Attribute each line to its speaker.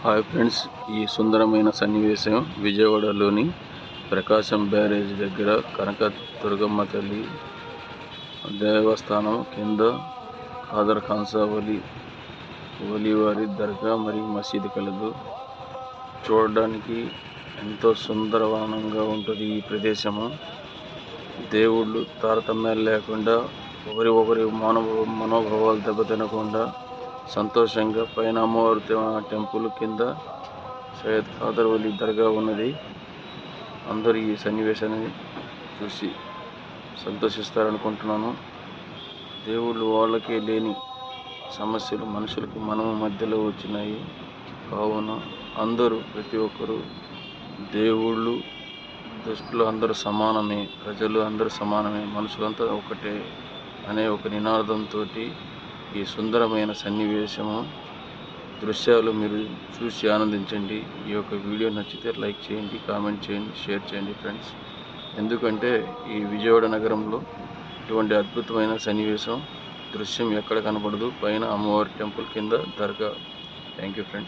Speaker 1: Hi friends, ఈ సుందరమైన సన్నివేశం విజయవాడలోని ప్రకాశం బ్యారేజ్ దగ్గర కనకదుర్గమ్మ తల్లి దేవస్థానం కింద ఖాదర్ ఖాన్సావలి వారి దర్గా మరియు మసీదు కలదు. చూడడానికి ఎంతో సుందరవనంగా ఉంటుంది ఈ ప్రదేశము. దేవుళ్ళు తారతమ్యాలు లేకుండా ఒకరి మనోభావాలు దెబ్బతినకుండా సంతోషంగా పైన అమ్మవారి టెంపుల్ కింద సయ్యద్ ఖాదర్ వలి దర్గా ఉన్నది. అందరూ ఈ సన్నివేశాన్ని చూసి సంతోషిస్తారనుకుంటున్నాను. దేవుళ్ళు వాళ్ళకే లేని సమస్యలు మనుషులకు మనము మధ్యలో వచ్చినాయి. కావున అందరూ ప్రతి ఒక్కరూ దేవుళ్ళు దృష్టిలో అందరూ సమానమే, ప్రజలు అందరూ సమానమే, మనుషులంతా ఒకటే అనే ఒక నినాదంతో ఈ సుందరమైన సన్నివేశము దృశ్యాలు మీరు చూసి ఆనందించండి. ఈ యొక్క వీడియో నచ్చితే లైక్ చేయండి, కామెంట్ చేయండి, షేర్ చేయండి ఫ్రెండ్స్. ఎందుకంటే ఈ విజయవాడ నగరంలో ఇటువంటి అద్భుతమైన సన్నివేశం దృశ్యం ఎక్కడ కనపడదు. పైన అమ్మవారి టెంపుల్ కింద దర్గా. Thank you friends.